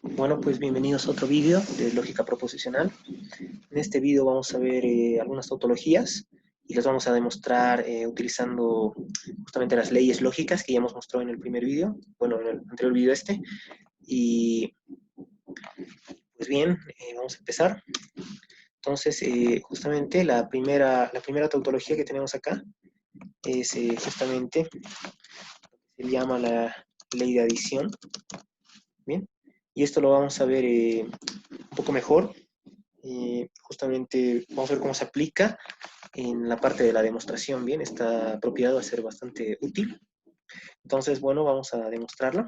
Bueno, pues bienvenidos a otro vídeo de lógica proposicional. En este vídeo vamos a ver algunas tautologías y las vamos a demostrar utilizando justamente las leyes lógicas que ya hemos mostrado en el primer vídeo, bueno, en el anterior vídeo este. Y pues bien, vamos a empezar. Entonces, justamente la primera tautología que tenemos acá es justamente, se llama la ley de adición. Bien, y esto lo vamos a ver un poco mejor. Justamente vamos a ver cómo se aplica en la parte de la demostración. Bien, esta propiedad va a ser bastante útil. Entonces, bueno, vamos a demostrarla.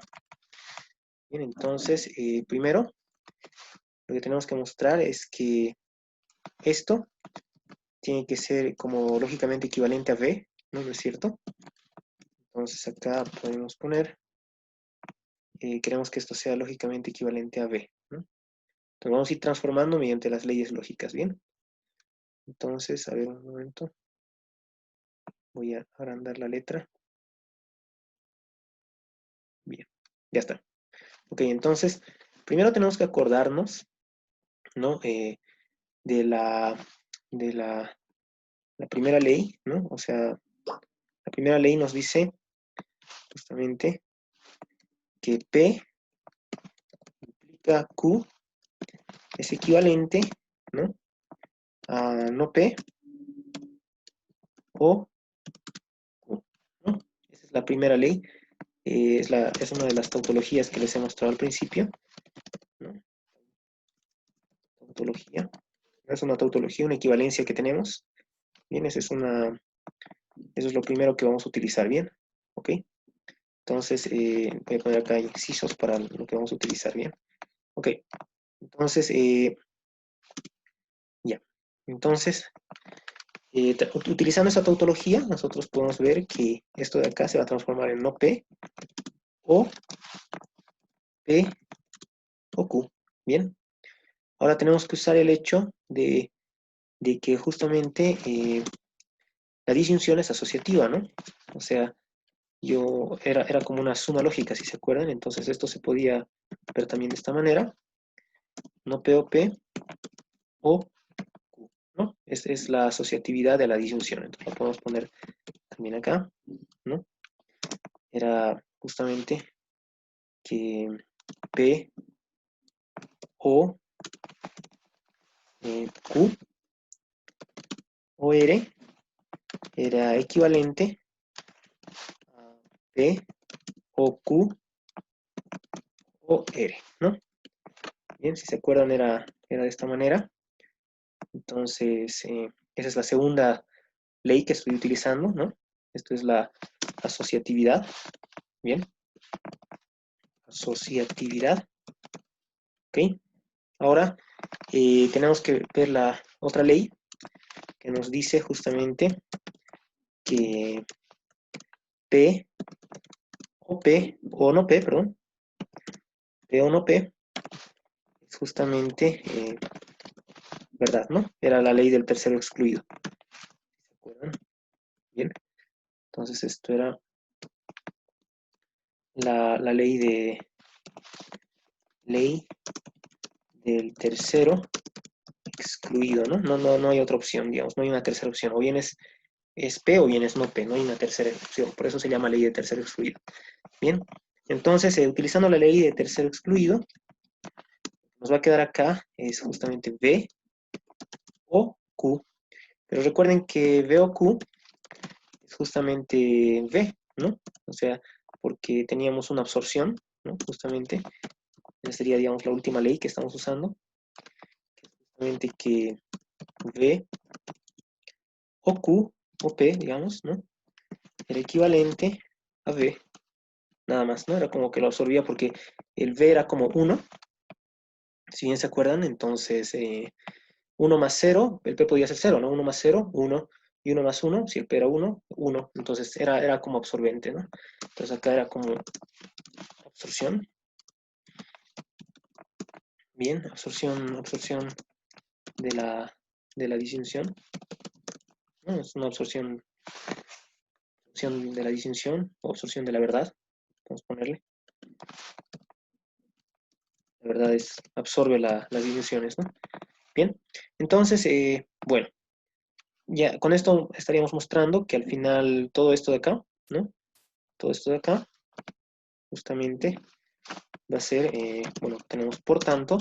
Bien, entonces, primero, lo que tenemos que mostrar es que esto tiene que ser como lógicamente equivalente a V, ¿no? ¿No es cierto? Entonces acá podemos poner, queremos que esto sea lógicamente equivalente a V, ¿no? Entonces vamos a ir transformando mediante las leyes lógicas, ¿bien? Entonces, a ver un momento, voy a agrandar la letra. Bien, ya está. Ok, entonces, primero tenemos que acordarnos, ¿no? De la primera ley, ¿no? O sea, la primera ley nos dice justamente que P implica Q es equivalente, ¿no? A no P o Q, ¿no? Esa es la primera ley. Es una de las tautologías que les he mostrado al principio, ¿no? Tautología. Es una tautología, una equivalencia que tenemos. Bien, eso es lo primero que vamos a utilizar, ¿bien? ¿Ok? Entonces, voy a poner acá incisos para lo que vamos a utilizar, ¿bien? Ok, entonces, ya. Entonces, utilizando esa tautología, nosotros podemos ver que esto de acá se va a transformar en no P o P o Q, ¿bien? Ahora tenemos que usar el hecho de que justamente la disyunción es asociativa, ¿no? O sea, era como una suma lógica, si se acuerdan, entonces esto se podía ver también de esta manera, no P o P o Q, ¿no? Es la asociatividad de la disyunción, entonces lo podemos poner también acá, ¿no? Era justamente que P o Q o R era equivalente a P o Q o R, ¿no? Bien, si se acuerdan era de esta manera. Entonces, esa es la segunda ley que estoy utilizando, ¿no? Esto es la asociatividad, ¿bien? Asociatividad, ¿ok? Ahora tenemos que ver la otra ley que nos dice justamente que P o P, o no P, perdón, P o no P es justamente verdad, ¿no? Era la ley del tercero excluido. ¿Se acuerdan? Bien, entonces esto era la ley del tercero excluido, ¿no? No hay otra opción, digamos, no hay una tercera opción. O bien es P o bien es no P, no hay una tercera opción. Por eso se llama ley de tercero excluido. Bien, entonces, utilizando la ley de tercero excluido, nos va a quedar acá, es justamente V o Q. Pero recuerden que V o Q es justamente V, ¿no? O sea, porque teníamos una absorción, ¿no? Justamente, esa sería, digamos, la última ley que estamos usando. Justamente que V o Q o P, digamos, ¿no? Era equivalente a V, nada más, ¿no? Era como que lo absorbía porque el V era como 1, si bien se acuerdan, entonces 1 más 0, el P podía ser 0, ¿no? 1 más 0, 1, y 1 más 1, si el P era 1, 1, entonces era como absorbente, ¿no? Entonces acá era como absorción, bien, absorción de la disyunción, ¿no? Es una absorción de la disyunción o absorción de la verdad, vamos a ponerle. La verdad absorbe las dimensiones, ¿no? Bien, entonces, bueno, ya con esto estaríamos mostrando que al final todo esto de acá, ¿no? Todo esto de acá, justamente, va a ser, bueno, tenemos por tanto,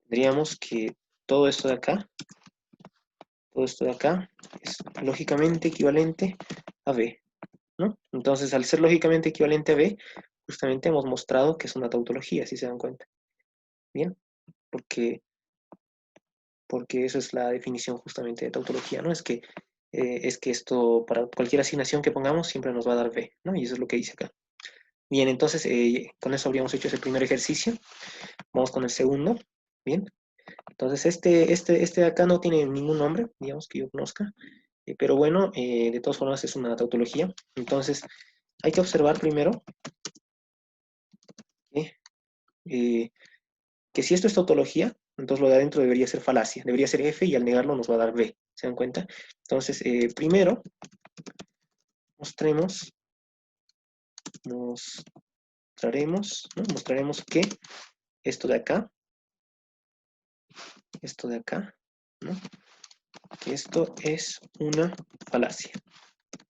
tendríamos que todo esto de acá, todo esto de acá, es lógicamente equivalente a B, ¿no? Entonces, al ser lógicamente equivalente a B, justamente hemos mostrado que es una tautología, si se dan cuenta. Bien, porque, porque eso es la definición justamente de tautología, ¿no? Es que esto, para cualquier asignación que pongamos, siempre nos va a dar B, ¿no? Y eso es lo que dice acá. Bien, entonces, con eso habríamos hecho ese primer ejercicio. Vamos con el segundo. Bien, entonces este de acá no tiene ningún nombre, digamos, que yo conozca. Pero bueno, de todas formas es una tautología. Entonces, hay que observar primero que, eh, que si esto es tautología, entonces lo de adentro debería ser falacia. Debería ser F y al negarlo nos va a dar B. ¿Se dan cuenta? Entonces, primero mostraremos, ¿no? Mostraremos que esto de acá, ¿no? Que esto es una falacia.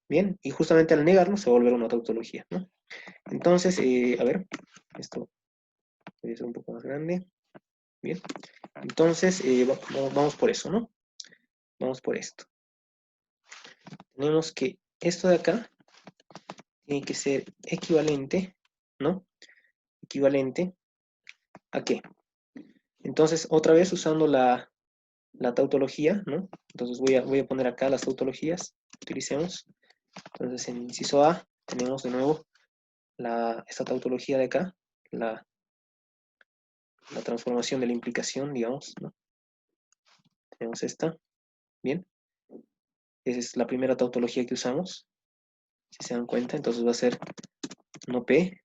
Bien, y justamente al negarlo se va a volver una tautología, ¿no? Entonces, a ver, esto debe ser un poco más grande. Bien, entonces vamos por eso, ¿no? Vamos por esto. Tenemos que esto de acá tiene que ser equivalente, ¿no? Equivalente ¿a qué? Entonces, otra vez usando la tautología, ¿no? Entonces voy a poner acá las tautologías que utilicemos. Entonces, en inciso A tenemos de nuevo esta tautología de acá, la transformación de la implicación, digamos, ¿no? Tenemos esta, bien. Esa es la primera tautología que usamos, si se dan cuenta. Entonces va a ser no P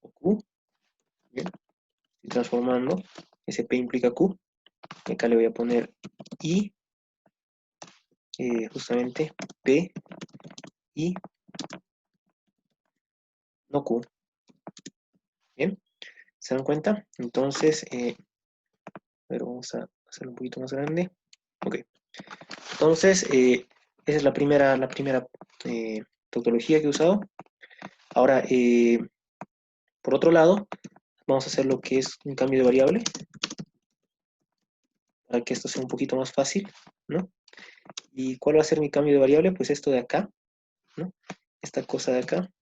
o Q, bien. Y transformando, ese P implica Q. Y acá le voy a poner I, justamente P, I, no Q. Bien, ¿se dan cuenta? Entonces, pero vamos a hacerlo un poquito más grande. Ok, entonces, esa es la primera tautología que he usado. Ahora, por otro lado, vamos a hacer lo que es un cambio de variable, para que esto sea un poquito más fácil, ¿no? ¿Y cuál va a ser mi cambio de variable? Pues esto de acá, ¿no? Esta cosa de acá,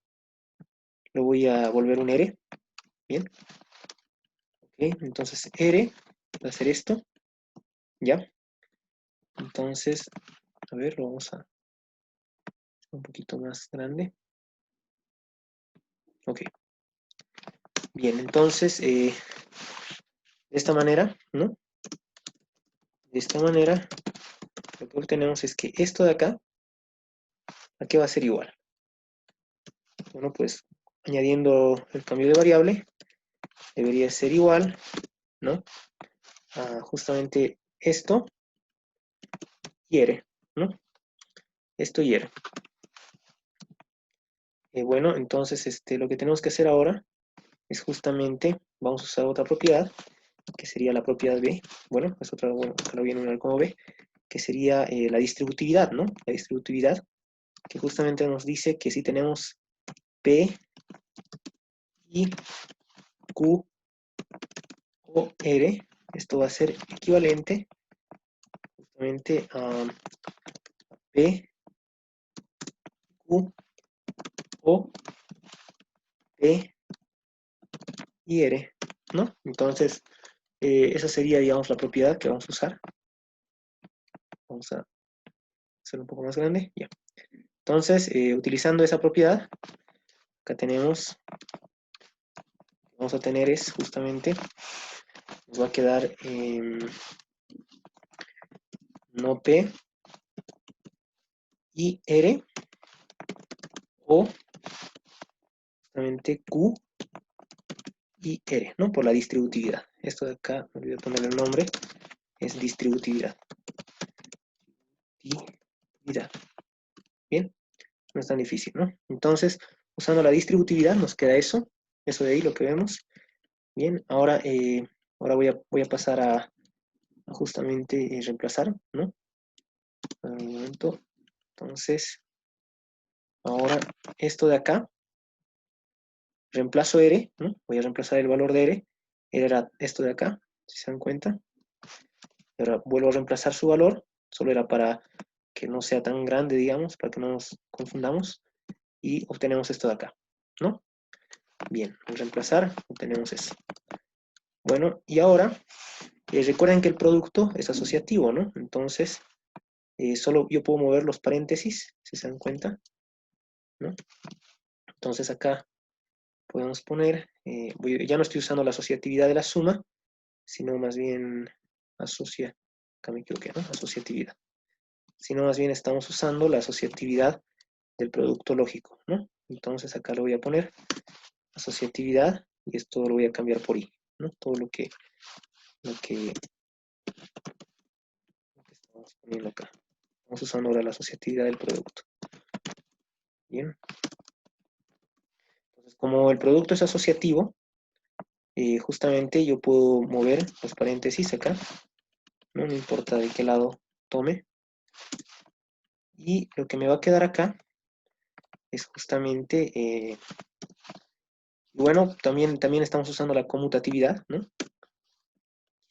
lo voy a volver un R, ¿bien? Ok, entonces R va a ser esto, ¿ya? Entonces, a ver, lo vamos a hacer un poquito más grande. Ok, bien, entonces, de esta manera, ¿no? De esta manera, lo que obtenemos es que esto de acá, ¿a qué va a ser igual? Bueno, pues, añadiendo el cambio de variable, debería ser igual, ¿no? A justamente esto y R, ¿no? Esto y R. Bueno, entonces lo que tenemos que hacer ahora es justamente, vamos a usar otra propiedad, que sería la propiedad B. Bueno, es otra, bueno, acá lo voy a enumerar como B, que sería la distributividad, ¿no? La distributividad, que justamente nos dice que si tenemos P, I, Q o R, esto va a ser equivalente justamente a P, Q o P y R, ¿no? Entonces, esa sería, digamos, la propiedad que vamos a usar. Vamos a hacerlo un poco más grande, ya. Entonces, utilizando esa propiedad, acá tenemos, vamos a tener es justamente, nos va a quedar no P y R o justamente Q y R, ¿no? Por la distributividad. Esto de acá, me olvidé poner el nombre, es distributividad. Bien, no es tan difícil, ¿no? Entonces, usando la distributividad nos queda eso de ahí, lo que vemos. Bien, ahora, ahora voy a pasar a justamente reemplazar, ¿no? Un momento. Entonces, ahora esto de acá, reemplazo R, ¿no? Voy a reemplazar el valor de R. Era esto de acá, si se dan cuenta. Ahora vuelvo a reemplazar su valor, solo era para que no sea tan grande, digamos, para que no nos confundamos. Y obtenemos esto de acá, ¿no? Bien, al reemplazar, obtenemos eso. Bueno, y ahora, recuerden que el producto es asociativo, ¿no? Entonces, solo yo puedo mover los paréntesis, si se dan cuenta, ¿no? Entonces acá podemos poner, ya no estoy usando la asociatividad de la suma, sino más bien acá me equivoqué, ¿no? Asociatividad. Sino más bien estamos usando la asociatividad del producto lógico, ¿no? Entonces acá lo voy a poner asociatividad y esto lo voy a cambiar por I, ¿no? Todo lo que estamos poniendo acá. Estamos usando ahora la asociatividad del producto. Bien. Entonces, como el producto es asociativo, justamente yo puedo mover los paréntesis acá, ¿no? No importa de qué lado tome. Y lo que me va a quedar acá es justamente, bueno, también estamos usando la conmutatividad, ¿no?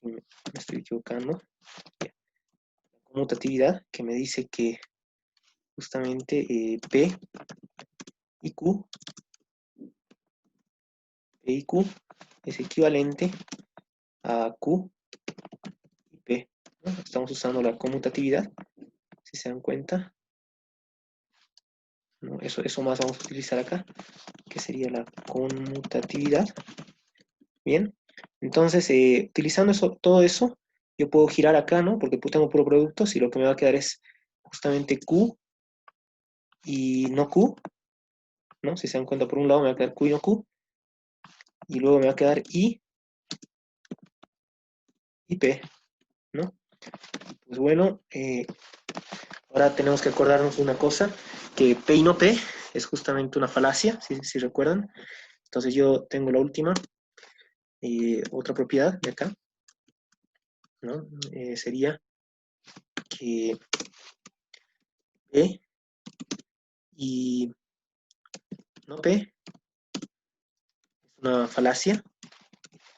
Me estoy equivocando. La conmutatividad que me dice que justamente P y Q es equivalente a Q y P, ¿no? Estamos usando la conmutatividad, si se dan cuenta, ¿no? Eso más vamos a utilizar acá, que sería la conmutatividad. Bien, entonces utilizando todo eso, yo puedo girar acá, ¿no? Porque tengo puro productos y lo que me va a quedar es justamente Q y no Q, ¿no? Si se dan cuenta, por un lado me va a quedar Q y no Q, y luego me va a quedar I y P, ¿no? Pues bueno, ahora tenemos que acordarnos de una cosa, que P y no P es justamente una falacia, si recuerdan. Entonces yo tengo la última, otra propiedad de acá, ¿no? Sería que P y no P es una falacia,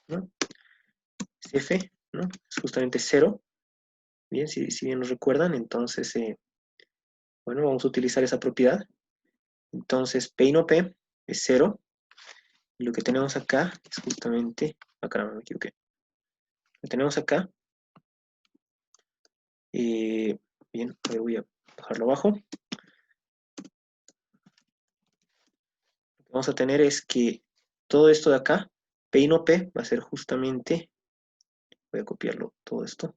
¿no? Es F, ¿no? Es justamente 0. Bien, si bien lo recuerdan, entonces, bueno, vamos a utilizar esa propiedad. Entonces, P y no P es 0. Y lo que tenemos acá es justamente, acá no me equivoqué. Lo que tenemos acá, bien, a ver, voy a bajarlo abajo. Lo que vamos a tener es que todo esto de acá, P y no P, va a ser justamente, voy a copiarlo todo esto.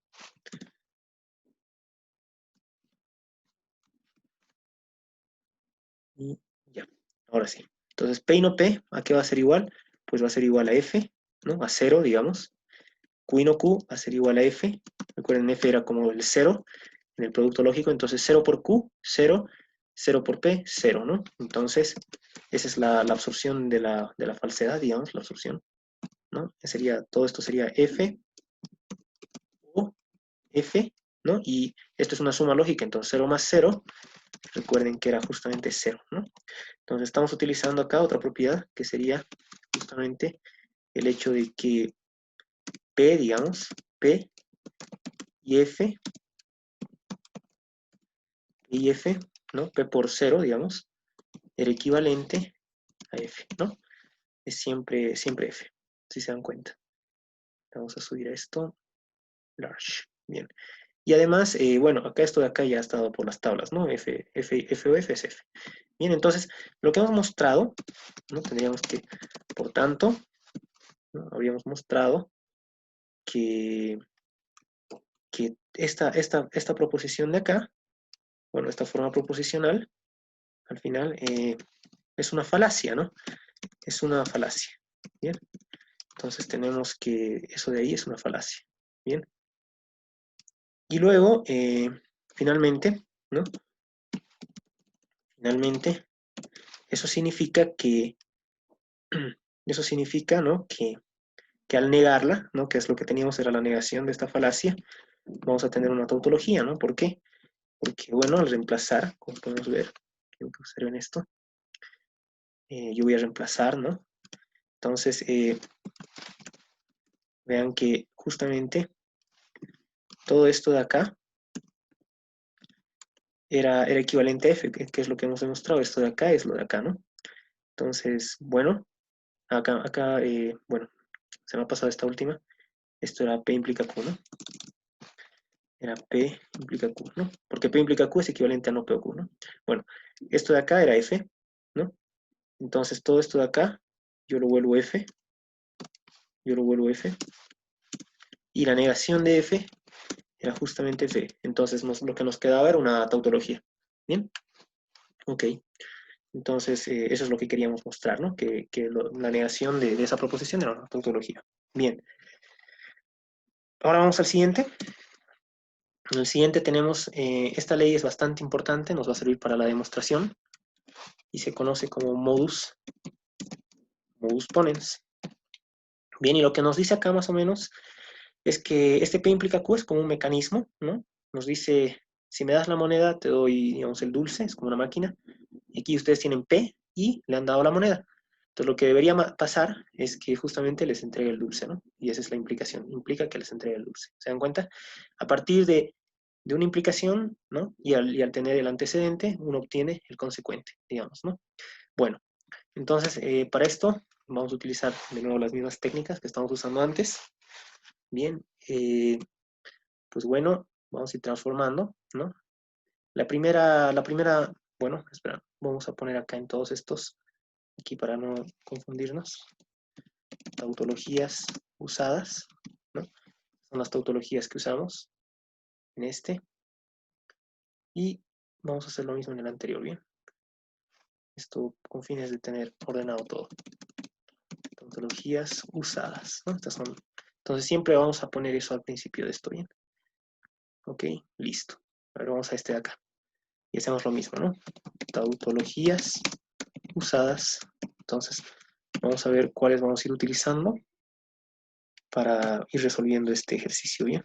Y ya, ahora sí. Entonces, P y no P, ¿a qué va a ser igual? Pues va a ser igual a F, ¿no? A 0, digamos. Q y no Q va a ser igual a F. Recuerden, F era como el 0 en el producto lógico, entonces 0 por Q, 0, 0 por P, 0, ¿no? Entonces, esa es la absorción de la falsedad, digamos, la absorción, ¿no? Todo esto sería F o F, ¿no? Y esto es una suma lógica, entonces 0 más 0, recuerden que era justamente 0, ¿no? Entonces estamos utilizando acá otra propiedad que sería justamente el hecho de que P, digamos, P y F, ¿no? P por 0, digamos, era equivalente a F, ¿no? Es siempre F, si se dan cuenta. Vamos a subir a esto, large, bien. Y además, bueno, acá esto de acá ya ha estado por las tablas, ¿no? F o F es F. Bien, entonces, lo que hemos mostrado, ¿no? Tendríamos que, por tanto, ¿no? Habríamos mostrado que esta proposición de acá, bueno, esta forma proposicional, al final, es una falacia, ¿no? Es una falacia, ¿bien? Entonces tenemos que eso de ahí es una falacia, ¿bien? Y luego, finalmente, ¿no? Finalmente, eso significa que, ¿no? Que al negarla, ¿no? Que es lo que teníamos, era la negación de esta falacia, vamos a tener una tautología, ¿no? ¿Por qué? Porque, bueno, al reemplazar, como podemos ver, quiero que observen esto, yo voy a reemplazar, ¿no? Entonces, vean que justamente todo esto de acá era equivalente a f, que es lo que hemos demostrado. Esto de acá es lo de acá, ¿no? Entonces, bueno, acá bueno, se me ha pasado esta última. Esto era P implica Q, ¿no? Era P implica Q, ¿no? Porque P implica Q es equivalente a no P o Q, ¿no? Bueno, esto de acá era F, ¿no? Entonces, todo esto de acá, yo lo vuelvo F, yo lo vuelvo F, y la negación de F era justamente F. Entonces, lo que nos quedaba era una tautología. ¿Bien? Ok. Entonces, eso es lo que queríamos mostrar, ¿no? Que la negación de esa proposición era una tautología. Bien. Ahora vamos al siguiente. En el siguiente tenemos, esta ley es bastante importante, nos va a servir para la demostración, y se conoce como modus ponens. Bien, y lo que nos dice acá más o menos es que este P implica Q es como un mecanismo, ¿no? Nos dice, si me das la moneda, te doy, digamos, el dulce, es como una máquina. Y aquí ustedes tienen P y le han dado la moneda. Entonces lo que debería pasar es que justamente les entregue el dulce, ¿no? Y esa es la implicación, implica que les entregue el dulce. ¿Se dan cuenta? A partir de una implicación, ¿no? Y al tener el antecedente, uno obtiene el consecuente, digamos, ¿no? Bueno, entonces para esto vamos a utilizar de nuevo las mismas técnicas que estamos usando antes. Bien, pues bueno, vamos a ir transformando, ¿no? La primera, bueno, espera, vamos a poner acá en todos estos, aquí para no confundirnos, tautologías usadas, ¿no? Son las tautologías que usamos en este, y vamos a hacer lo mismo en el anterior, ¿bien? Esto con fines de tener ordenado todo. Tautologías usadas, ¿no? Estas son, entonces siempre vamos a poner eso al principio de esto, ¿bien? Ok, listo. Ahora vamos a este de acá. Y hacemos lo mismo, ¿no? Tautologías usadas. Entonces, vamos a ver cuáles vamos a ir utilizando para ir resolviendo este ejercicio, ¿bien?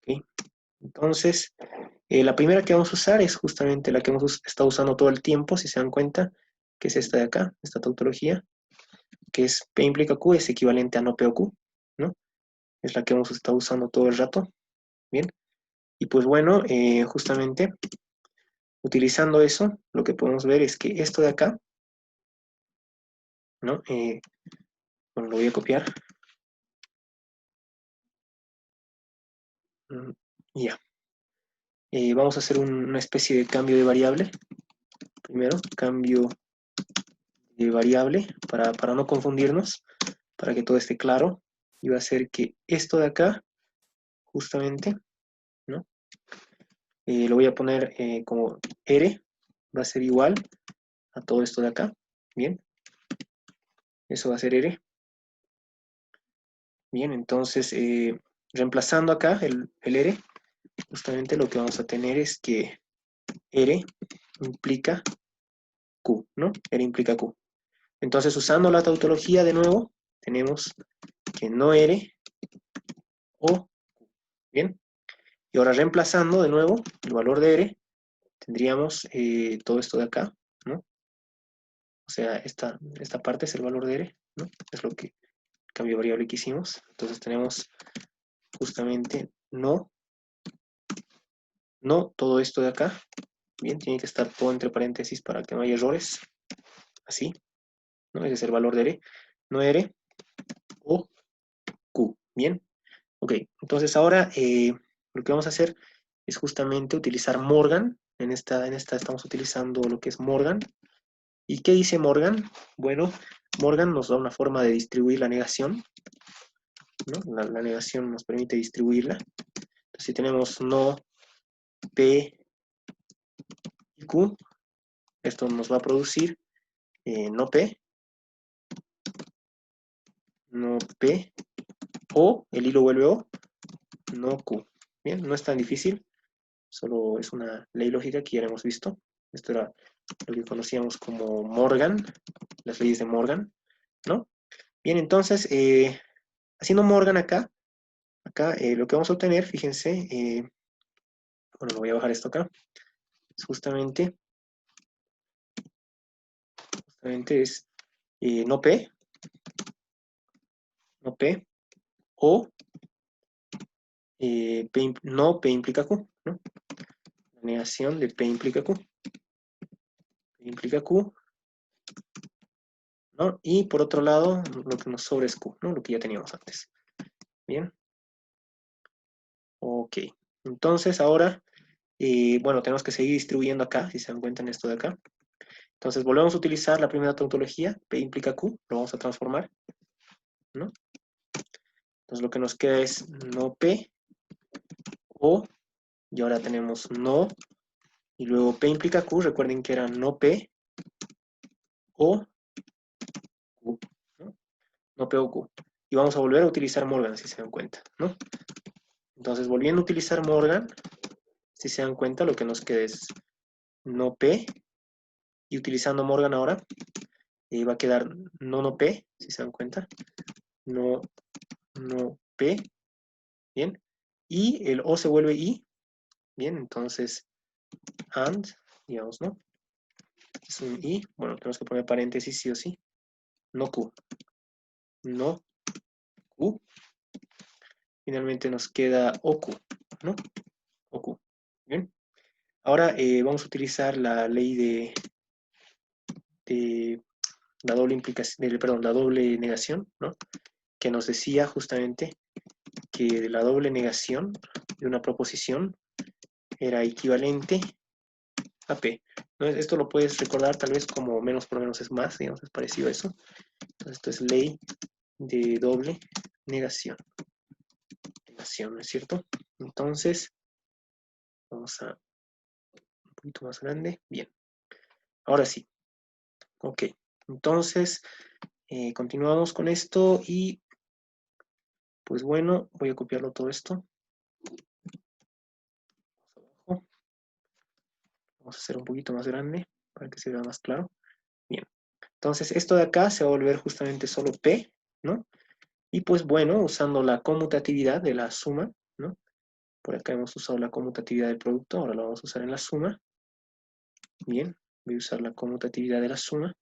¿Okay? Entonces, la primera que vamos a usar es justamente la que hemos estado usando todo el tiempo, si se dan cuenta, que es esta de acá, esta tautología, que es P implica Q, es equivalente a no P o Q, ¿no? Es la que hemos estado usando todo el rato, ¿bien? Y pues bueno, justamente, utilizando eso, lo que podemos ver es que esto de acá, ¿no? Bueno, lo voy a copiar. Ya. Vamos a hacer una especie de cambio de variable. Primero, cambio de variable para no confundirnos, para que todo esté claro. Y va a ser que esto de acá, justamente, ¿no? Lo voy a poner como R, va a ser igual a todo esto de acá. Bien, eso va a ser R. Bien, entonces, reemplazando acá el R, justamente lo que vamos a tener es que R implica Q, ¿no? R implica Q. Entonces, usando la tautología de nuevo, tenemos que no R o Q. Bien. Y ahora reemplazando de nuevo el valor de R, tendríamos todo esto de acá, ¿no? O sea, esta parte es el valor de R, ¿no? Es lo que el cambio de variable que hicimos. Entonces tenemos justamente no todo esto de acá. Bien, tiene que estar todo entre paréntesis para que no haya errores. Así, ¿no? Ese es el valor de R. No R o Q. Bien. Ok, entonces ahora lo que vamos a hacer es justamente utilizar Morgan. En esta estamos utilizando lo que es Morgan. ¿Y qué dice Morgan? Bueno, Morgan nos da una forma de distribuir la negación, ¿no? La negación nos permite distribuirla. Entonces, si tenemos no P y Q, esto nos va a producir no P o, el hilo vuelve O, no Q. Bien, no es tan difícil, solo es una ley lógica que ya hemos visto. Esto era lo que conocíamos como Morgan, las leyes de Morgan, ¿no? Bien, entonces, haciendo Morgan acá lo que vamos a obtener, fíjense, bueno, me voy a bajar esto acá, es justamente es no P, o no P implica Q, ¿no? La negación de P implica Q. P implica Q, ¿no? Y por otro lado, lo que nos sobra es Q, ¿no? Lo que ya teníamos antes. Bien. Ok. Entonces ahora, bueno, tenemos que seguir distribuyendo acá, si se dan cuenta en esto de acá. Entonces volvemos a utilizar la primera tautología, P implica Q, lo vamos a transformar, ¿no? Entonces lo que nos queda es no P, o, y ahora tenemos no, y luego P implica Q, recuerden que era no P, o Q, ¿no? No P o Q. Y vamos a volver a utilizar Morgan, si se dan cuenta, ¿no? Entonces, volviendo a utilizar Morgan, si se dan cuenta, lo que nos queda es no P, y utilizando Morgan ahora, va a quedar no P, si se dan cuenta, no P, bien, y el O se vuelve I, bien, entonces, and, digamos, ¿no? Es un I, bueno, tenemos que poner paréntesis sí o sí, no Q, no Q, finalmente nos queda OQ, ¿no? OQ, bien. Ahora vamos a utilizar la ley de la doble implicación, perdón, la doble negación, ¿no? Que nos decía justamente que la doble negación de una proposición era equivalente a P. ¿No? Esto lo puedes recordar tal vez como menos por menos es más, digamos, es parecido a eso. Entonces, esto es ley de doble negación. Negación, ¿no es cierto? Entonces, vamos a un poquito más grande. Bien. Ahora sí. Ok. Entonces, continuamos con esto y pues bueno, voy a copiarlo todo esto. Vamos a hacer un poquito más grande para que se vea más claro. Bien. Entonces, esto de acá se va a volver justamente solo P, ¿no? Y pues bueno, usando la conmutatividad de la suma, ¿no? Por acá hemos usado la conmutatividad del producto, ahora lo vamos a usar en la suma. Bien, voy a usar la conmutatividad de la suma.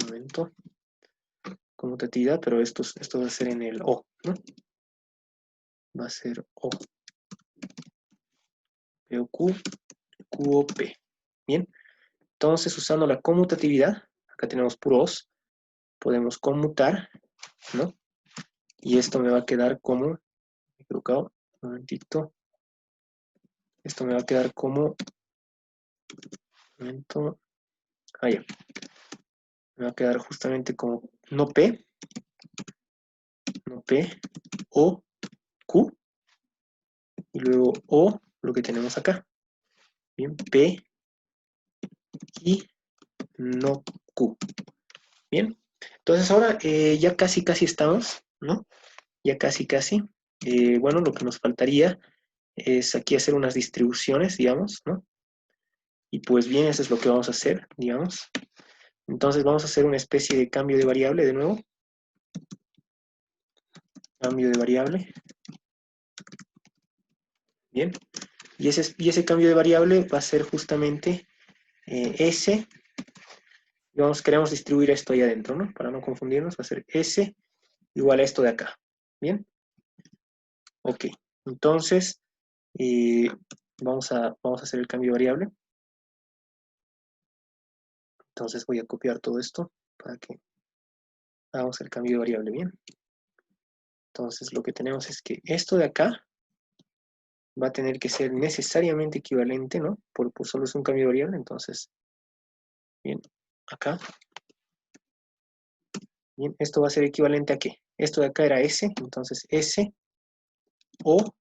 Un momento. Conmutatividad, pero esto va a ser en el O, ¿no? Va a ser O. P o Q, Q o P. Bien, entonces usando la conmutatividad, acá tenemos puros, podemos conmutar, ¿no? Y esto me va a quedar como, me he equivocado, un momentito, esto me va a quedar como, un momento, ya, me va a quedar justamente como no P, O, Q, y luego O, lo que tenemos acá, bien, P y no Q, bien. Entonces ahora ya casi estamos, ¿no? Ya casi. Bueno, lo que nos faltaría es aquí hacer unas distribuciones, digamos, ¿no? Y pues bien, eso es lo que vamos a hacer, digamos. Entonces vamos a hacer una especie de cambio de variable de nuevo. Cambio de variable. Bien. Y ese cambio de variable va a ser justamente S. Digamos, queremos distribuir esto ahí adentro, ¿no? Para no confundirnos, va a ser S igual a esto de acá. Bien. Ok. Entonces, vamos a hacer el cambio de variable. Entonces voy a copiar todo esto para que hagamos el cambio de variable bien. Entonces lo que tenemos es que esto de acá va a tener que ser necesariamente equivalente, ¿no? Por solo es un cambio de variable, entonces, bien, acá. Bien, esto va a ser equivalente a ¿qué? Esto de acá era S, entonces S o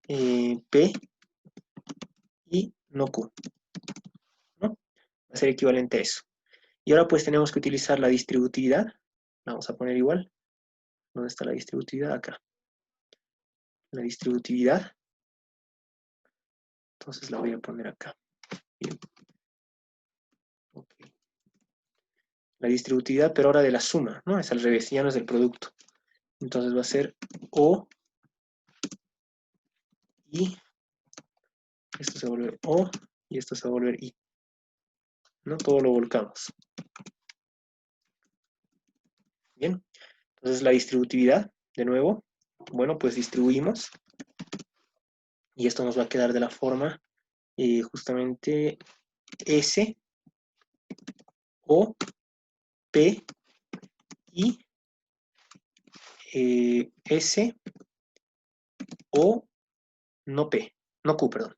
P y no Q, ¿no? Va a ser equivalente a eso. Y ahora pues tenemos que utilizar la distributividad. La vamos a poner igual. ¿Dónde está la distributividad? Acá. La distributividad. Entonces la voy a poner acá. Bien. Okay. La distributividad, pero ahora de la suma, ¿no? Es al revés, ya no es del producto. Entonces va a ser O y esto se va a volver O y esto se va a volver I. ¿No? Todo lo volcamos. Bien. Entonces la distributividad, de nuevo, bueno, pues distribuimos y esto nos va a quedar de la forma justamente S, O, P, I, S, O, no P, no Q, perdón,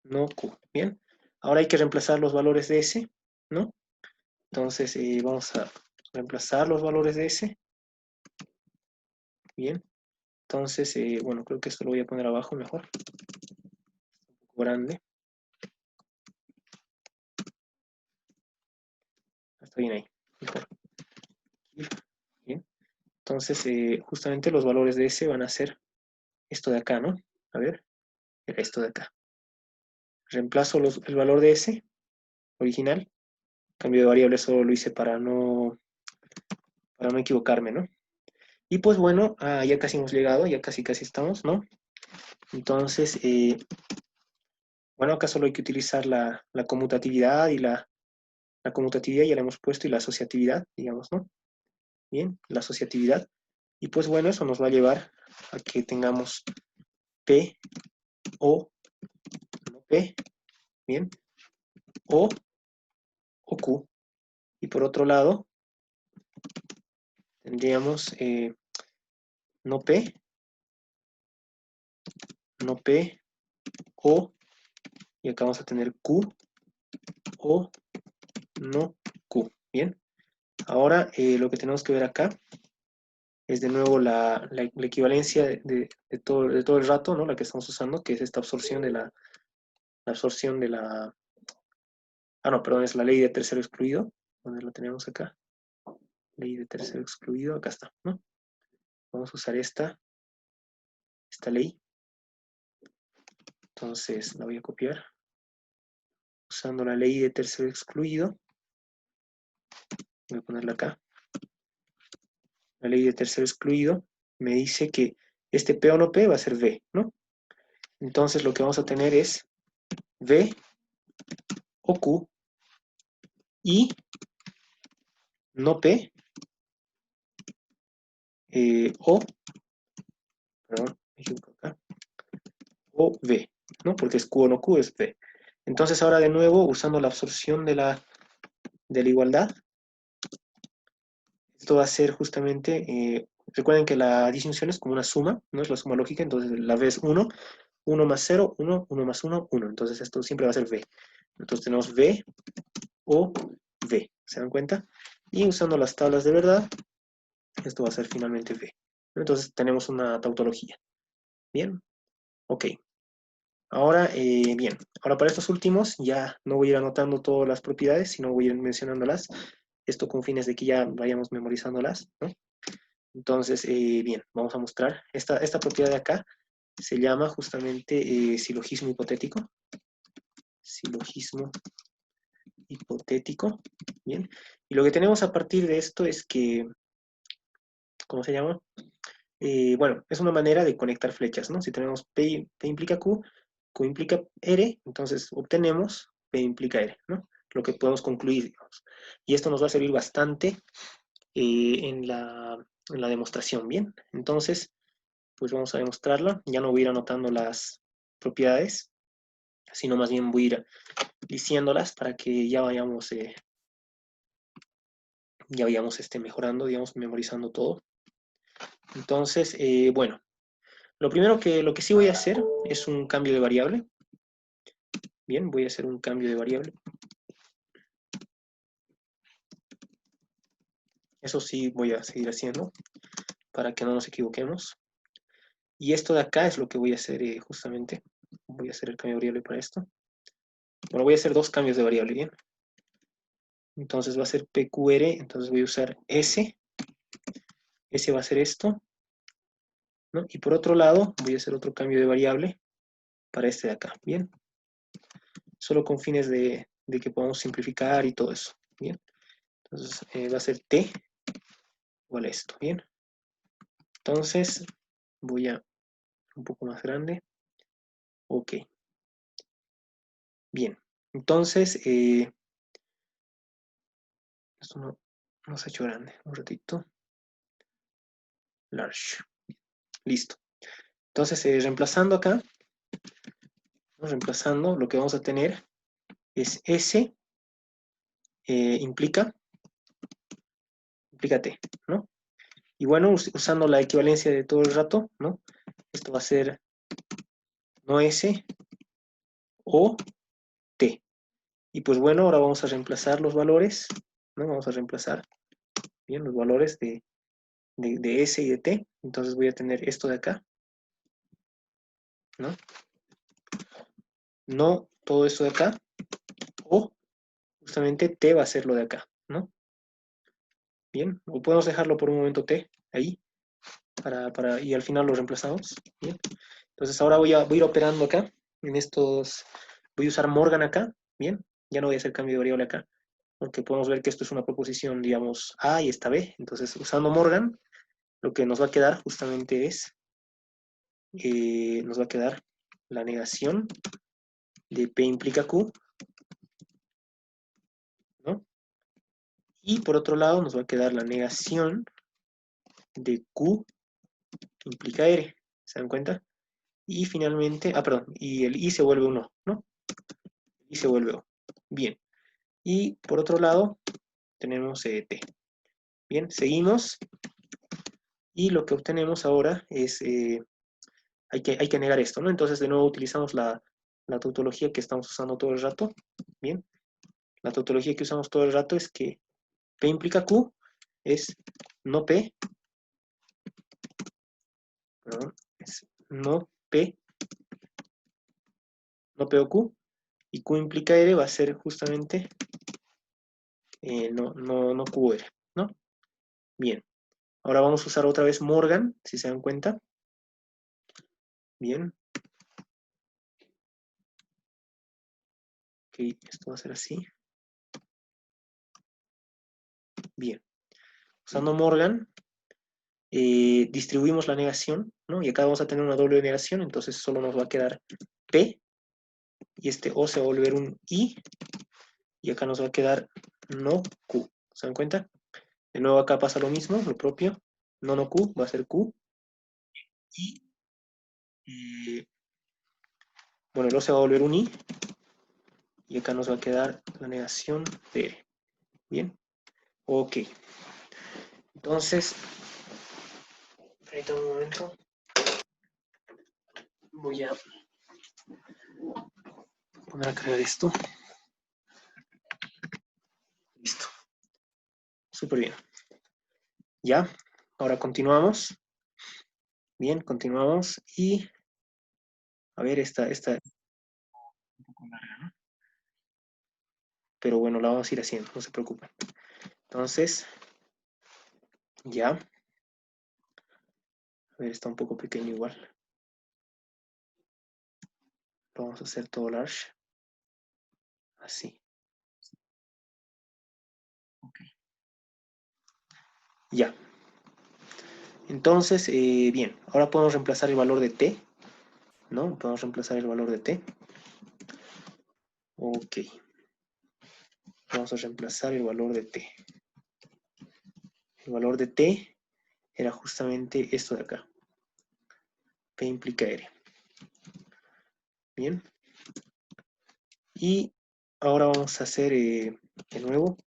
no Q, bien. Ahora hay que reemplazar los valores de S, ¿no? Entonces vamos a reemplazar los valores de S, bien. Entonces, bueno, creo que esto lo voy a poner abajo mejor, un poco grande. Está bien ahí, mejor. Bien. Entonces, justamente los valores de S van a ser esto de acá, ¿no? A ver, esto de acá. Reemplazo el valor de S original. Cambio de variable solo lo hice para no equivocarme, ¿no? Y pues bueno, ya casi hemos llegado, ya casi estamos, ¿no? Entonces, bueno, acá solo hay que utilizar la conmutatividad y la conmutatividad ya la hemos puesto y la asociatividad, digamos, ¿no? Bien, la asociatividad. Y pues bueno, eso nos va a llevar a que tengamos P, O, no P, bien, O Q. Y por otro lado, tendríamos no P, no P, O, y acá vamos a tener Q, O, no Q. Bien, ahora lo que tenemos que ver acá es de nuevo la equivalencia de todo el rato, ¿no? La que estamos usando, que es esta absorción de la absorción de la... Ah, no, perdón, es la ley de tercero excluido. ¿Dónde la tenemos acá? Ley de tercero excluido, acá está, ¿no? Vamos a usar esta ley. Entonces la voy a copiar. Usando la ley de tercero excluido. Voy a ponerla acá. La ley de tercero excluido me dice que este P o no P va a ser V, ¿no? Entonces lo que vamos a tener es V o Q y no P o, perdón, me equivoco acá, o V, ¿no? Porque es Q o no Q, es V. Entonces ahora de nuevo, usando la absorción de la igualdad, esto va a ser justamente, recuerden que la disyunción es como una suma, ¿no? Es la suma lógica, entonces la V es 1, 1 más 0, 1, 1 más 1, 1. Entonces esto siempre va a ser V. Entonces tenemos V o V, ¿se dan cuenta? Y usando las tablas de verdad, esto va a ser finalmente V. Entonces tenemos una tautología. Bien, ok. Ahora, bien, ahora para estos últimos ya no voy a ir anotando todas las propiedades, sino voy a ir mencionándolas. Esto con fines de que ya vayamos memorizándolas, ¿no? Entonces, bien, vamos a mostrar. Esta propiedad de acá se llama justamente silogismo hipotético. Silogismo hipotético. Bien. Y lo que tenemos a partir de esto es que, ¿cómo se llama? Bueno, es una manera de conectar flechas, ¿no? Si tenemos P implica Q, Q implica R, entonces obtenemos P implica R, ¿no? Lo que podemos concluir, digamos. Y esto nos va a servir bastante en la demostración, ¿bien? Entonces, pues vamos a demostrarla. Ya no voy a ir anotando las propiedades, sino más bien voy a ir diciéndolas para que ya vayamos mejorando, digamos, memorizando todo. Entonces, bueno, lo que sí voy a hacer es un cambio de variable. Bien, voy a hacer un cambio de variable. Eso sí voy a seguir haciendo para que no nos equivoquemos. Y esto de acá es lo que voy a hacer justamente. Voy a hacer el cambio de variable para esto. Bueno, voy a hacer dos cambios de variable, ¿bien? Entonces va a ser PQR, entonces voy a usar S. S va a ser esto, ¿no? Y por otro lado, voy a hacer otro cambio de variable para este de acá, ¿bien? solo con fines de que podamos simplificar y todo eso, ¿bien? Entonces va a ser t igual a esto, ¿bien? Entonces voy a un poco más grande. Ok. Bien. Entonces, esto no se ha hecho grande. Un ratito. Large. Listo. Entonces, reemplazando acá, reemplazando, lo que vamos a tener es S implica T, ¿no? Y bueno, usando la equivalencia de todo el rato, ¿no? Esto va a ser no S o T. Y pues bueno, ahora vamos a reemplazar los valores, ¿no? Vamos a reemplazar, bien, los valores de S y de T. Entonces voy a tener esto de acá, ¿no? No todo esto de acá, o justamente T va a ser lo de acá, ¿no? Bien, o podemos dejarlo por un momento T, ahí, y al final lo reemplazamos, bien. Entonces ahora voy a ir operando acá, en estos, voy a usar Morgan acá, bien, ya no voy a hacer cambio de variable acá, porque podemos ver que esto es una proposición, digamos, A y esta B, entonces usando Morgan, lo que nos va a quedar justamente es, nos va a quedar la negación de P implica Q, ¿no? Y por otro lado nos va a quedar la negación de Q implica R, ¿se dan cuenta? Y finalmente, perdón, y el I se vuelve un O, ¿no? Y se vuelve O. Bien. Y por otro lado tenemos T. Bien, seguimos. Y lo que obtenemos ahora es, hay que negar esto, ¿no? Entonces de nuevo utilizamos la tautología que estamos usando todo el rato. Bien. La tautología que usamos todo el rato es que P implica Q es no P, perdón, es no P o Q, y Q implica R va a ser justamente no QR, ¿no? Bien. Ahora vamos a usar otra vez Morgan, si se dan cuenta. Bien. Ok, esto va a ser así. Bien. Usando Morgan, distribuimos la negación, ¿no? Y acá vamos a tener una doble negación, entonces solo nos va a quedar P, y este O se va a volver un I, y acá nos va a quedar no Q. ¿Se dan cuenta? De nuevo acá pasa lo mismo, lo propio. No Q va a ser Q. Y, bueno, el O se va a volver un I. Y acá nos va a quedar la negación de R. Bien. Ok. Entonces, ahorita un momento. Voy a poner a cargar esto. Listo. Súper bien. Ya. Ahora continuamos. Bien, continuamos. Y a ver, esta un poco larga, ¿no? Pero bueno, la vamos a ir haciendo, no se preocupen. Entonces, ya. A ver, está un poco pequeño igual. Lo vamos a hacer todo large. Así. Ok. Ya. Entonces, bien, ahora podemos reemplazar el valor de t, ¿no? Podemos reemplazar el valor de t. Ok. Vamos a reemplazar el valor de t. El valor de t era justamente esto de acá. P implica R. Bien. Y ahora vamos a hacer de nuevo.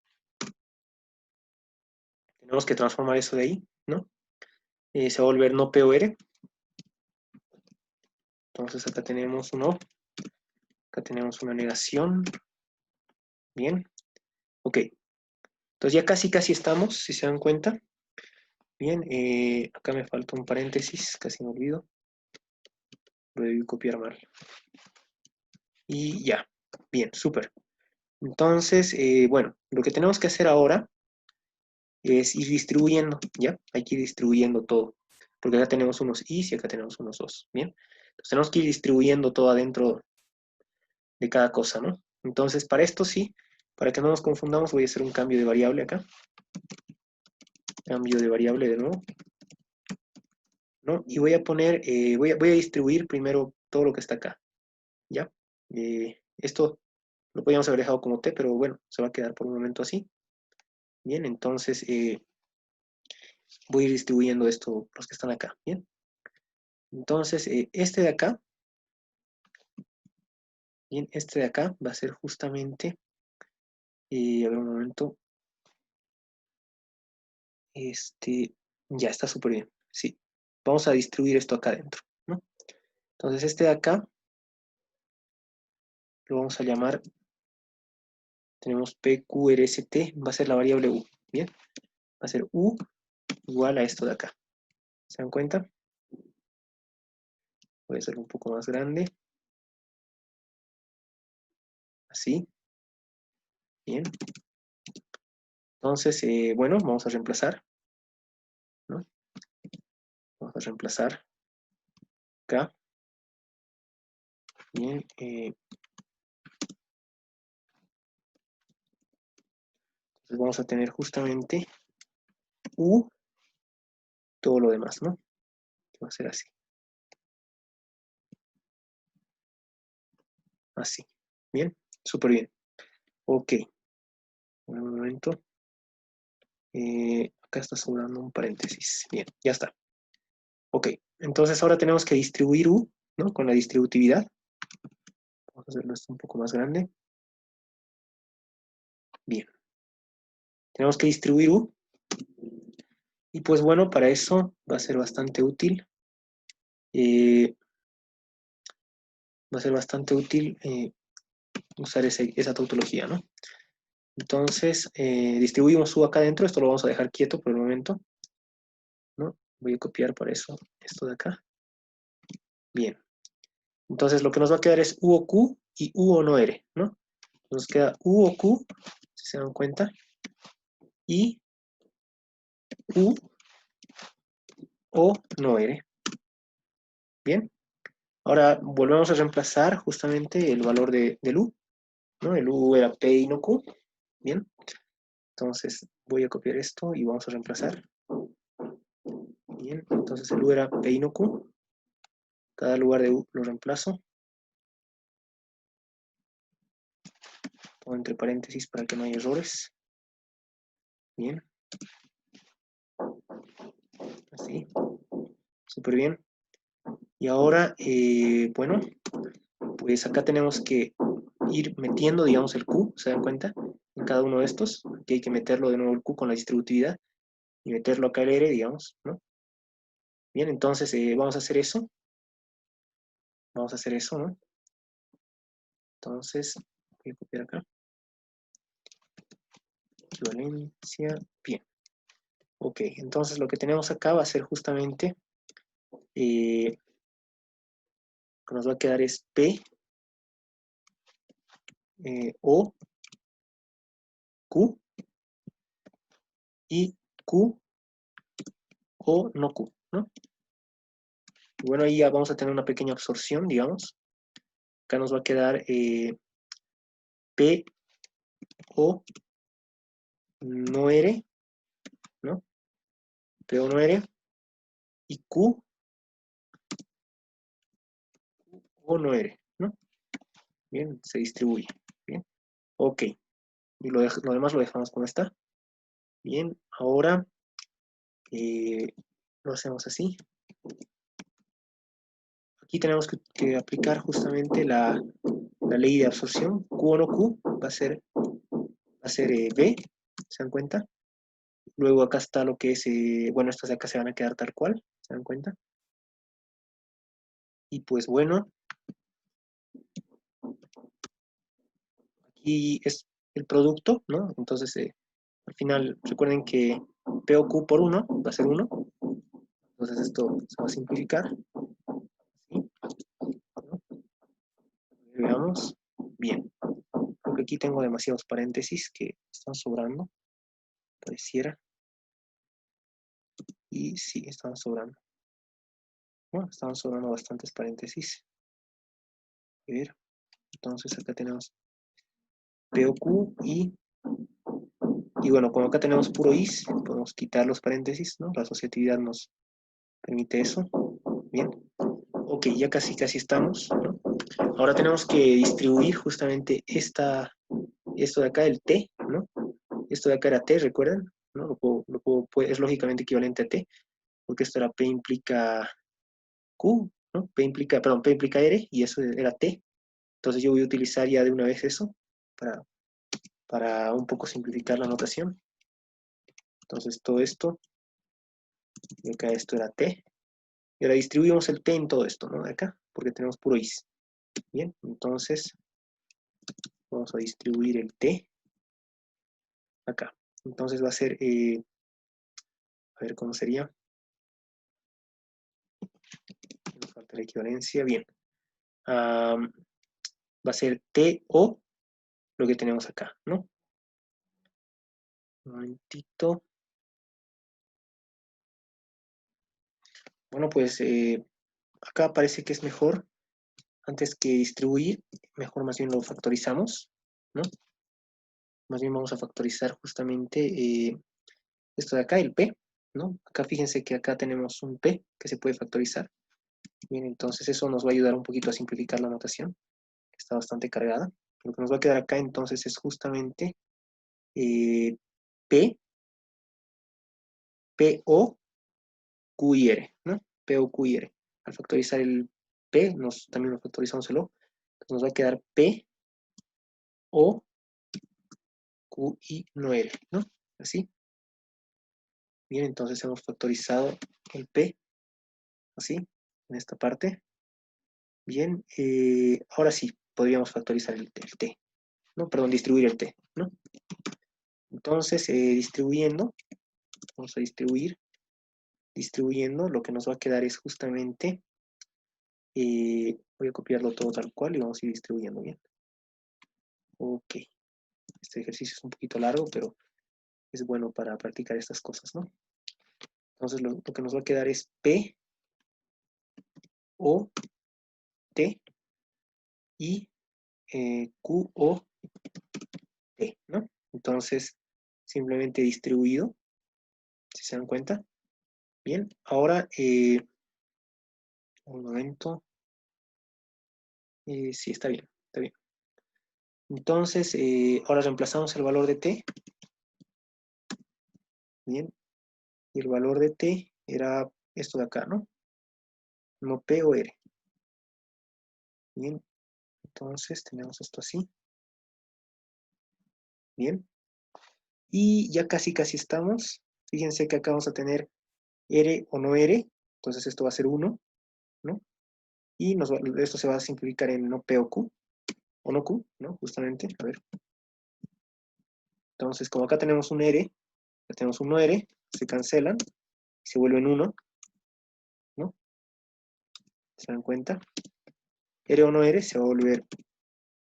Tenemos que transformar eso de ahí, ¿no? Se va a volver no P o R. Entonces acá tenemos un O. Acá tenemos una negación. Bien. Ok. Entonces ya casi estamos, si se dan cuenta. Bien. Acá me falta un paréntesis, casi me olvido. Lo debí copiar mal. Y ya. Bien, súper. Entonces, bueno, lo que tenemos que hacer ahora es ir distribuyendo, ¿ya? Hay que ir distribuyendo todo. Porque acá tenemos unos is y acá tenemos unos os, ¿bien? Entonces tenemos que ir distribuyendo todo adentro de cada cosa, ¿no? Entonces, para esto sí, para que no nos confundamos, voy a hacer un cambio de variable acá. Cambio de variable de nuevo, ¿no? Y voy a poner, voy a distribuir primero todo lo que está acá, ¿ya? Esto lo podríamos haber dejado como t, pero bueno, se va a quedar por un momento así. Bien, entonces voy a ir distribuyendo esto, los que están acá, ¿bien? Entonces, este de acá, bien, este de acá va a ser justamente, a ver un momento, ya está súper bien, sí. Vamos a distribuir esto acá adentro, ¿no? Entonces, este de acá lo vamos a llamar, tenemos PQRST, va a ser la variable U, ¿bien? Va a ser U igual a esto de acá. ¿Se dan cuenta? Voy a hacerlo un poco más grande. Así. Bien. Entonces, bueno, vamos a reemplazar, ¿no? Vamos a reemplazar acá. Bien. Entonces vamos a tener justamente U, todo lo demás, ¿no? Va a ser así. Así. Bien. Súper bien. Ok. Un momento. Acá está sobrando un paréntesis. Bien, ya está. Ok. Entonces ahora tenemos que distribuir U, ¿no? Con la distributividad. Vamos a hacerlo esto un poco más grande. Bien. Tenemos que distribuir U. Y pues bueno, para eso va a ser bastante útil. Va a ser bastante útil usar esa tautología, ¿no? Entonces, distribuimos U acá adentro. Esto lo vamos a dejar quieto por el momento, ¿no? Voy a copiar para eso esto de acá. Bien. Entonces, lo que nos va a quedar es U o Q y U o no R, ¿no? Nos queda U o Q, si se dan cuenta, y U o no R. Bien. Ahora volvemos a reemplazar justamente el valor del U, ¿no? El U era P y no Q. Bien. Entonces voy a copiar esto y vamos a reemplazar. Bien. Entonces el U era P y no Q. Cada lugar de U lo reemplazo. Pongo entre paréntesis para que no haya errores. Bien. Así. Súper bien. Y ahora, bueno, pues acá tenemos que ir metiendo, digamos, el Q, ¿se dan cuenta? En cada uno de estos. Aquí hay que meterlo de nuevo el Q con la distributividad y meterlo acá el R, digamos, ¿no? Bien, entonces vamos a hacer eso. Vamos a hacer eso, ¿no? Entonces, voy a copiar acá. Equivalencia, bien. Ok, entonces lo que tenemos acá va a ser justamente, lo que nos va a quedar es P, O, Q, y Q, O, no Q, ¿no? Y bueno, ahí ya vamos a tener una pequeña absorción, digamos. Acá nos va a quedar P, O, no R, ¿no? P, O, no R, y Q, O, no R, ¿no? Bien, se distribuye. Bien, ok. Y lo demás lo dejamos como está. Bien, ahora lo hacemos así. Aquí tenemos que aplicar justamente la ley de absorción. Q o no Q va a ser B, ¿se dan cuenta? Luego acá está lo que es, bueno, estas de acá se van a quedar tal cual, ¿se dan cuenta? Y pues bueno, aquí es el producto, ¿no? Entonces, al final, recuerden que P o Q por 1 va a ser 1. Entonces esto se va a simplificar. ¿Sí? Veamos. Bien. Creo que aquí tengo demasiados paréntesis que están sobrando. Pareciera. Y sí, estaban sobrando. Bueno, estaban sobrando bastantes paréntesis. A ver. Entonces acá tenemos P o Q y bueno, como acá tenemos puro is, podemos quitar los paréntesis, ¿no? La asociatividad nos permite eso. Bien. Ok, ya casi estamos, ¿no? Ahora tenemos que distribuir justamente esto de acá, el t, ¿no? Esto de acá era t, ¿recuerdan? ¿No? Es lógicamente equivalente a t, porque esto era p implica q, ¿no? P implica r, y eso era t. Entonces yo voy a utilizar ya de una vez eso para un poco simplificar la notación. Entonces todo esto, y acá esto era t. Y ahora distribuimos el t en todo esto, ¿no? De acá, porque tenemos puro is. Bien, entonces vamos a distribuir el t acá. Entonces va a ser, a ver cómo sería. Nos falta la equivalencia, bien. Va a ser t o lo que tenemos acá, ¿no? Un momentito. Bueno, pues acá parece que es mejor, antes que distribuir, mejor más bien lo factorizamos, ¿no? Más bien vamos a factorizar justamente esto de acá, el p, ¿no? Acá fíjense que acá tenemos un p que se puede factorizar. Bien, entonces eso nos va a ayudar un poquito a simplificar la notación, que está bastante cargada. Lo que nos va a quedar acá entonces es justamente p, o, q y r, ¿no? P, o, q y r. Al factorizar el p, también lo factorizamos el o, entonces nos va a quedar p, o, q y no r, ¿no? Así. Bien, entonces hemos factorizado el p, así, en esta parte. Bien, ahora sí, podríamos factorizar el t, ¿no? Perdón, distribuir el t, ¿no? Entonces, distribuyendo, vamos a distribuyendo, lo que nos va a quedar es justamente, voy a copiarlo todo tal cual y vamos a ir distribuyendo, bien. Ok, este ejercicio es un poquito largo, pero es bueno para practicar estas cosas, ¿no? Entonces, lo que nos va a quedar es p, o, t y q, o, t, ¿no? Entonces, simplemente distribuido, si se dan cuenta. Bien, ahora, un momento. Sí, está bien, está bien. Entonces, ahora reemplazamos el valor de t. Bien, y el valor de t era esto de acá, ¿no? No p o r. Bien, entonces tenemos esto así. Bien, y ya casi estamos. Fíjense que acá vamos a tener r o no r, entonces esto va a ser 1, ¿no? Y esto se va a simplificar en no p o q, o no q, ¿no? Justamente, a ver. Entonces, como acá tenemos un r, acá tenemos un no r, se cancelan, y se vuelven 1, ¿no? ¿Se dan cuenta? R o no R se va a volver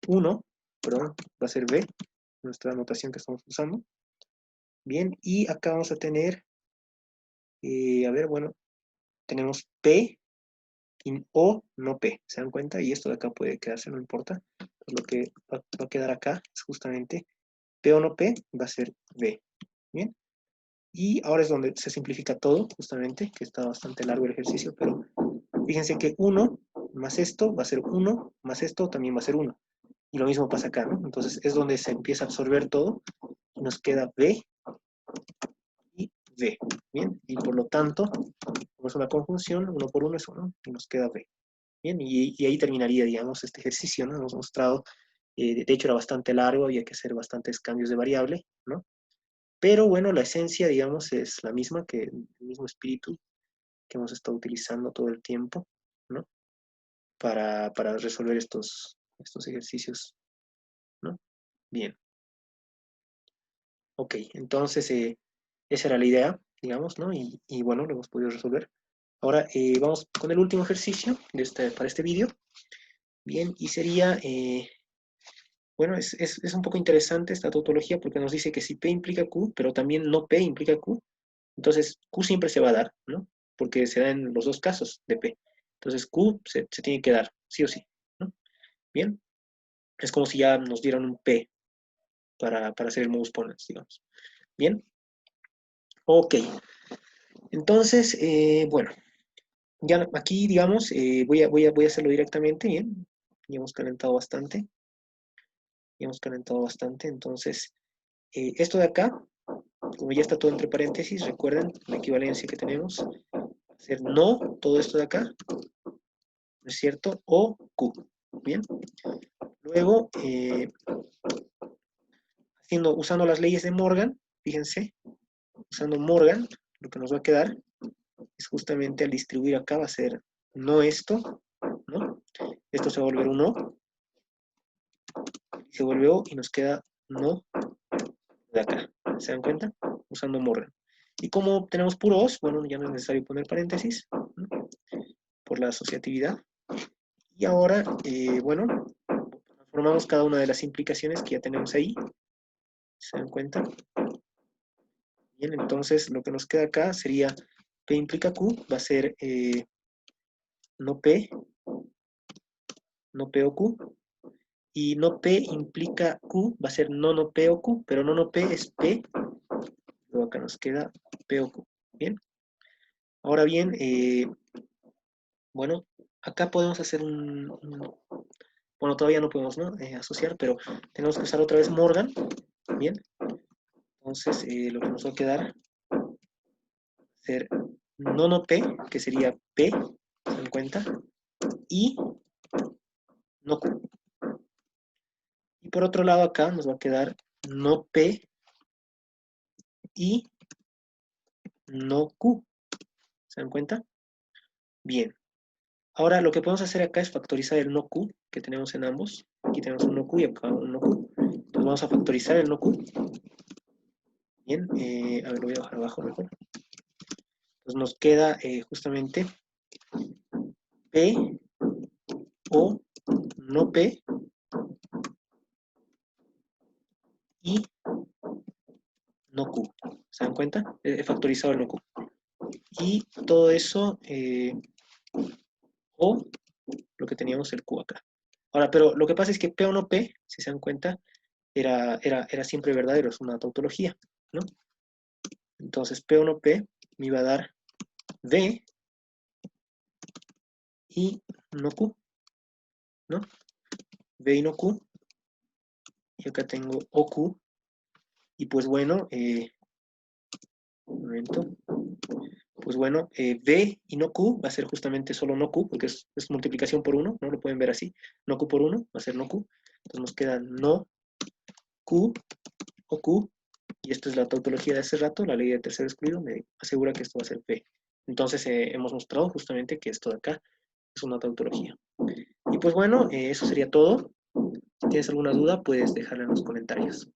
1, perdón, va a ser B, nuestra anotación que estamos usando. Bien, y acá vamos a tener, a ver, bueno, tenemos P y O, no P, ¿se dan cuenta? Y esto de acá puede quedarse, no importa. Entonces lo que va a quedar acá es justamente P o no P va a ser B. Bien, y ahora es donde se simplifica todo, justamente, que está bastante largo el ejercicio, pero fíjense que 1 más esto va a ser 1, más esto también va a ser 1. Y lo mismo pasa acá, ¿no? Entonces es donde se empieza a absorber todo y nos queda B y D. Bien, y por lo tanto, como es una conjunción, 1 por 1 es 1 y nos queda B. Bien, y ahí terminaría, digamos, este ejercicio, ¿no? Hemos mostrado, de hecho era bastante largo, había que hacer bastantes cambios de variable, ¿no? Pero bueno, la esencia, digamos, es la misma, que el mismo espíritu que hemos estado utilizando todo el tiempo, ¿no? Para resolver estos ejercicios, ¿no? Bien. Ok, entonces esa era la idea, digamos, ¿no? Y bueno, lo hemos podido resolver. Ahora vamos con el último ejercicio para este vídeo. Bien, y sería, bueno, es un poco interesante esta tautología porque nos dice que si P implica Q, pero también no P implica Q, entonces Q siempre se va a dar, ¿no? Porque se da en los dos casos de P. Entonces Q se tiene que dar, sí o sí, ¿no? Bien, es como si ya nos dieran un P, para hacer el modus ponens, digamos. Bien. Ok. Entonces, bueno, ya aquí, digamos, voy a hacerlo directamente, bien. Ya hemos calentado bastante. Entonces, esto de acá, como ya está todo entre paréntesis, recuerden la equivalencia que tenemos, hacer no, todo esto de acá, ¿no es cierto? O Q, ¿bien? Luego, usando las leyes de Morgan, fíjense, usando Morgan, lo que nos va a quedar es justamente al distribuir acá va a ser no esto, ¿no? Esto se va a volver un no, se vuelve o y nos queda no de acá. ¿Se dan cuenta? Usando Morgan. Y como tenemos puros, bueno, ya no es necesario poner paréntesis, ¿no? Por la asociatividad. Y ahora, bueno, transformamos cada una de las implicaciones que ya tenemos ahí. ¿Se dan cuenta? Bien, entonces lo que nos queda acá sería P implica Q, va a ser no P o Q. Y no P implica Q, va a ser no P o Q, pero no P es P. Luego acá nos queda P o Q. Bien. Ahora bien, bueno, acá podemos hacer bueno, todavía no podemos, ¿no? Asociar, pero tenemos que usar otra vez Morgan. Bien. Entonces, lo que nos va a quedar ser no P, que sería P, ¿se dan cuenta? Y no Q. Y por otro lado acá nos va a quedar no P y no Q. ¿Se dan cuenta? Bien. Ahora lo que podemos hacer acá es factorizar el no Q que tenemos en ambos. Aquí tenemos un no Q y acá un no Q. Entonces vamos a factorizar el no Q. Bien, a ver, lo voy a bajar abajo mejor. Entonces nos queda justamente P o no P y no Q. ¿Se dan cuenta? He factorizado el no Q. Y todo eso o lo que teníamos el Q acá. Ahora, pero lo que pasa es que P o no P, si se dan cuenta, era siempre verdadero, es una tautología, ¿no? Entonces P o no P me iba a dar V y no Q, ¿no? V y no Q. Y acá tengo OQ. Y pues bueno, un momento. Pues bueno, V y no Q va a ser justamente solo no Q, porque es multiplicación por 1, ¿no? Lo pueden ver así. No Q por 1 va a ser no Q. Entonces nos queda no Q o Q. Y esto es la tautología de hace rato, la ley de tercero excluido me asegura que esto va a ser P. Entonces hemos mostrado justamente que esto de acá es una tautología. Y pues bueno, eso sería todo. Si tienes alguna duda, puedes dejarla en los comentarios.